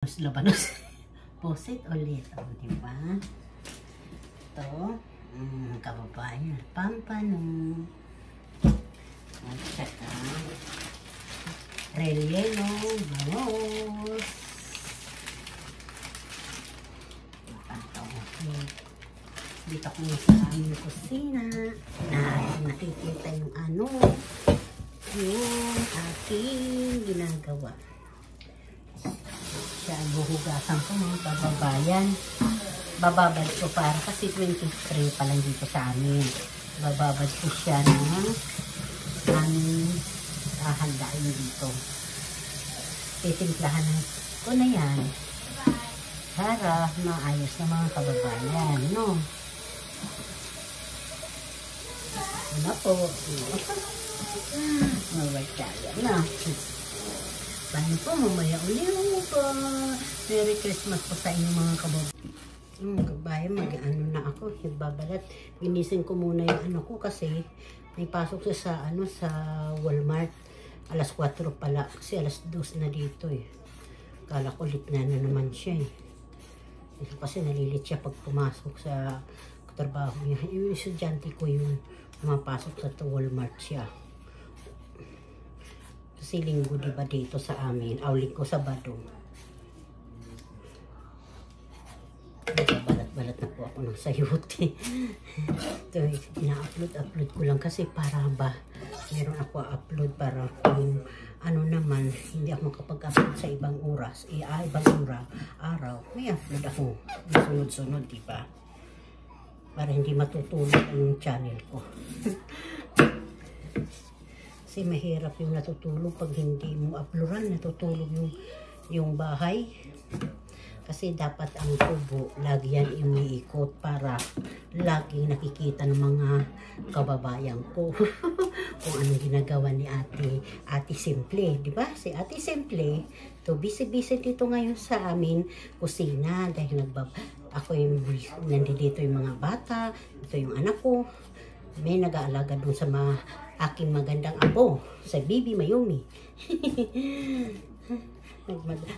Labanos. Posit ulit. O, diba? Ito. Kababayan. Pampano. At saka relleno. Bangos. Dito ko sa aming kusina. Nakikita yung yung aking ginagawa. Siya buhugasan ko mga kababayan. Bababad ko para kasi 23 pa lang dito sa amin. Bababad ko siya ng aming hahandain dito. Titimplahan ko na yan para maayos na mga kababayan, no? Ano po? Mawagkaya na. Paano po, mamaya ulit po. Merry Christmas po sa inyo mga kababayan. Mag-ano na ako, nagbabalat. Ginising ko muna yung ko kasi may pasok sa Walmart. Alas 4 pala kasi alas 2 na dito eh. Kala ko lit na naman siya eh. Kasi nalilit siya pag pumasok sa trabaho niya. Yung estudyante ko yun, mapasok sa Walmart siya. Kasi linggo diba dito sa amin, linggo Sabado. Balat-balat na po ako ng sayote. Ito, ina-upload ko lang kasi para ba, meron ako upload para kung naman, hindi ako makapag-upload sa ibang oras, ibang araw, may upload ako sunod-sunod, diba? Para hindi matutulog ang channel ko. Kasi mahirap yung natutulog pag hindi mo uploadan, natutulog yung bahay. Kasi dapat ang tubo, lagi yan umiikot para laging nakikita ng mga kababayan ko kung anong ginagawa ni Ate Simple. Diba? Si Ate Simple, to busy-busy dito ngayon sa amin kusina dahil nandito yung mga bata, ito yung anak ko. May nag-aalaga dun sa aking magandang apo, sa Bibi Mayumi.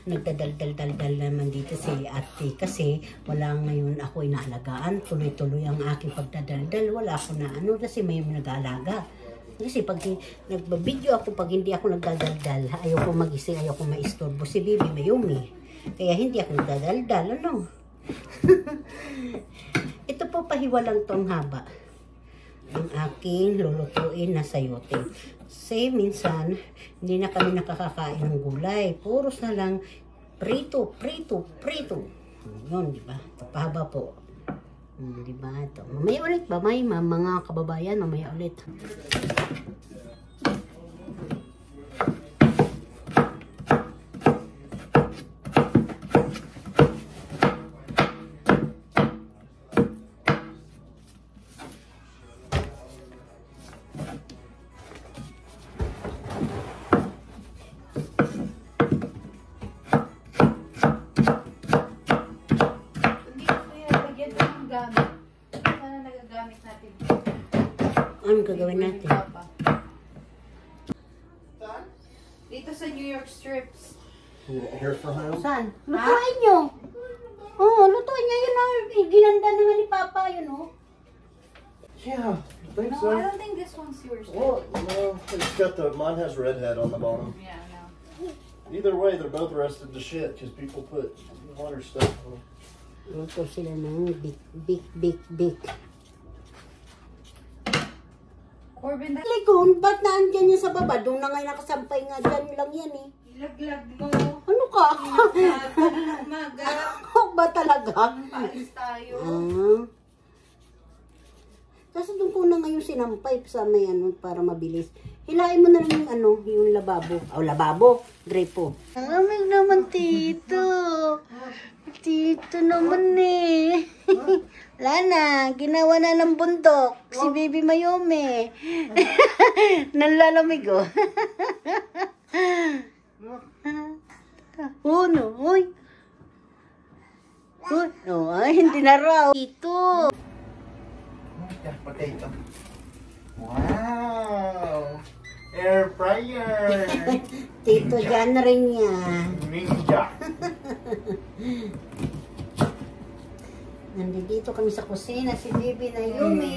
Nagdadal-dal naman dito si ate kasi wala ngayon ako inaalagaan. Tuloy-tuloy ang aking pagdadaldal. Wala ako na kasi may nag-aalaga. Kasi pag nagbabideo ako, pag hindi ako nagdadaldal, ayoko magising, ayoko maistorbo si Bibi Mayumi. Kaya hindi ako nagdadaldal, Ito po pahiwalang tong haba. Ang aking lulutuin na sayote. Kasi minsan, hindi na kami nakakakain ng gulay. Puros na lang prito. Yun, diba? Ito pahaba po. Diba? Ito. Mamaya ulit ba? Mga kababayan, mamaya ulit. Ano gagawin natin? Dito sa New York strips. Here for home? Saan? Lutuin nyo. Lutuin nyo yun. Ginanda na nga ni Papa yun, Yeah, I think No, so. I don't think this one's yours. Well, no, it's got mine has red hat on the bottom. Yeah, no. Either way, they're both rusted to shit because people put water stuff on them. Luto sila ng big. Corbin, Likon, ba't naandyan yan sa baba? Doon na nga nakasampay nga dyan lang yan eh. ilaglag mo. Ano ka? Maga. Ba talaga? Paalis tayo. Kasi doon ko na ngayon sinampay sa may para mabilis. Hilain mo na lang yung lababo. Lababo. Grepo. Lamig naman, Tito. Tito naman eh. Wala na. Ginawa na ng bundok. Si Baby Mayumi. Nanlalamig oh. No. Uy. Ay, hindi na raw. Tito. Potato. Wow! Air fryer! Tito, dyan rin yan. Ninja! Nandito kami sa kusina, si Bibi na Yumi.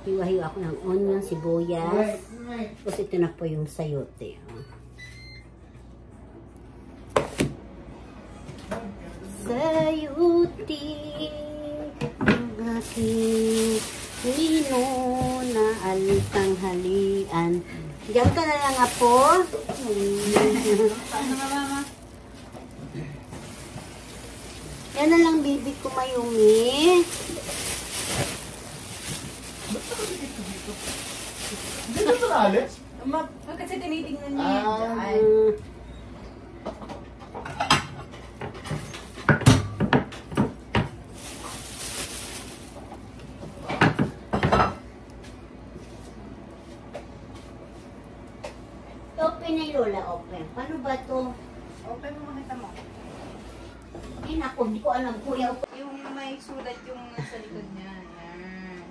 Hiwa-hiwa ako ng onion, sibuyas. Tapos ito na po yung sayote. Sayote, ang aking lino na altanghalian. Diyan ka na lang, apo. Paano nga, mama? Yan na lang, baby ko, Mayumi. Dito ba Alex? Kasi tinitingnan niya yan dyan. Open na Lola, open. Paano ba to? Open mo, makita mo. Ay, naku, hindi ko alam, kuya. Yung may sulat yung nasa likod niya. Yan.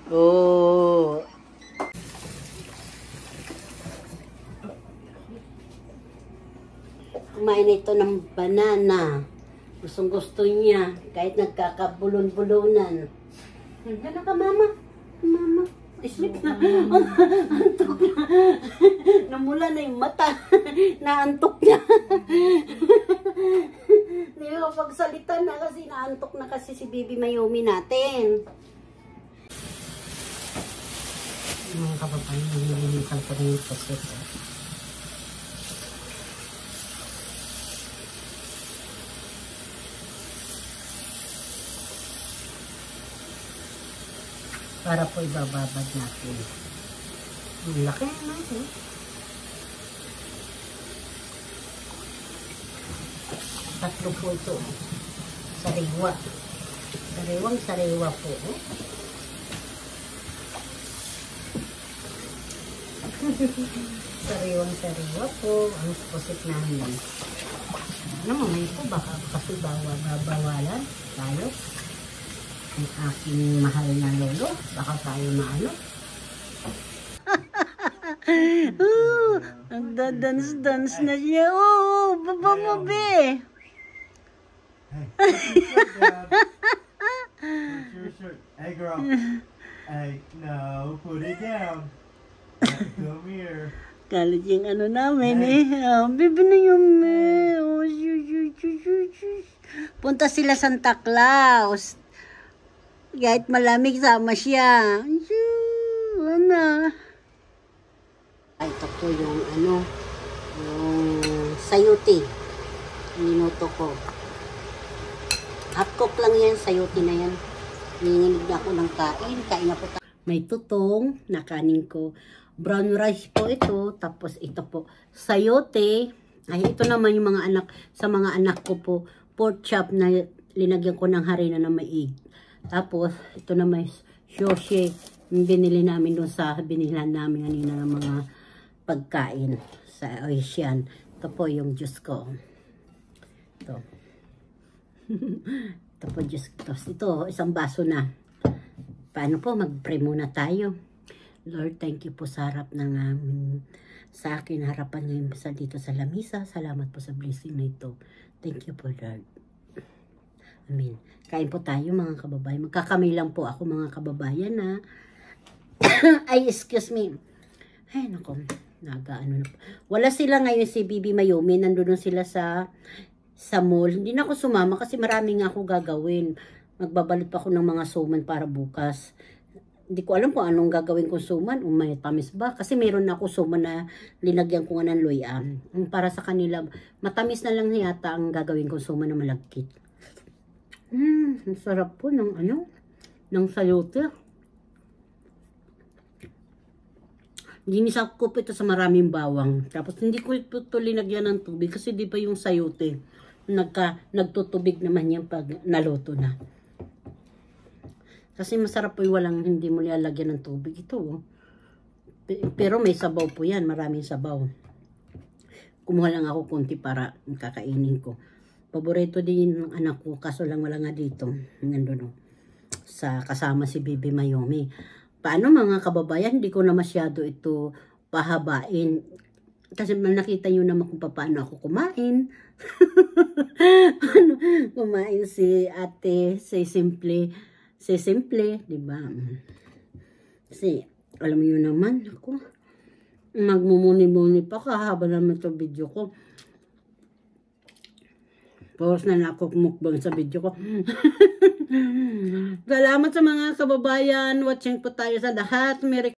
Oh. Kumain ito ng banana. Gustong gusto niya. Kahit nagkakabulon-bulunan. Ano ka, mama? Mama. Sleep na. Antok na. Namula na yung mata. Naantok niya. Hindi ko pagsalita na kasi naantok na kasi si Bibi Mayumi natin. Mga kapapanin, nililitan ko rin yung poset. Para po ibababad natin. Ang laki natin. Tatlo po ito. Sariwa. Sariwang sariwa po. Sariwang sariwa po. Ang posit namin. Ano mamay po baka kasi bawalan tayo. Ang aking mahal na lolo. Baka tayo maano. Nagda-dance-dance na siya. Oh, baba mo, be. Hey girl. Hey, no, put it down. Come here. Kalit yung ano namin eh. Oh, bibi na yung oh, punta sila Santa Claus. Kahit malamig sama siya. Ano? Ito po yung ano, yung sayote. Minuto ko. Half cook lang yan, sayote na yan. Nanginginig na ako ng kain. Kain na po tayo. May tutong na kanin ko. Brown rice po ito. Tapos ito po, sayote. Ay, ito naman yung mga anak, sa mga anak ko po, pork chop na linagyan ko ng harina na maig. Tapos, ito na may shoshi. Binili namin doon sa binilan namin kanina ng mga pagkain sa Ocean. Ito po yung juice ko. Ito. Ito po juice ko. Ito, isang baso na. Paano po? Mag-pray muna tayo. Lord, thank you po sa harap ng sa akin, harapan ngayon sa dito sa lamisa. Salamat po sa blessing na ito. Thank you po, Lord. Amen. Kain po tayo mga kababayan. Magkakamay lang po ako mga kababayan na ay, excuse me. Ay, naku. Nagaano na po. Wala sila ngayon si Bibi Mayumi. Nandun sila sa mall. Hindi na ako sumama kasi marami nga ako gagawin. Magbabalot pa ako ng mga suman para bukas. Hindi ko alam kung anong gagawin kong suman. May tamis ba? Kasi meron na ako suman na linagyan ko nga ng loya. Para sa kanila, matamis na lang yata ang gagawin kong suman na malagkit. Ang sarap po ng ano, ng sayote. Ginisa ko po ito sa maraming bawang. Tapos hindi ko ito linagyan ng tubig kasi di pa yung sayote. Nagtutubig naman yan pag naluto na. Kasi masarap po yung walang hindi mo nilalagyan ng tubig ito. Pero may sabaw po yan, maraming sabaw. kumuha lang ako konti para kakainin ko. Paborito din ng anak ko, kaso lang wala nga dito. Nandun, sa kasama si Bibi Mayomi. Paano mga kababayan, hindi ko na masyado ito pahabain. Kasi nakita nyo naman kung paano ako kumain. Kumain si ate, si simple, di ba? Kasi, alam niyo naman, ako, magmumuni-muni pa, kahaba naman ito video ko. Pause na ako kumukbang sa video ko. Salamat sa mga kababayan. Watching po tayo sa lahat. Merry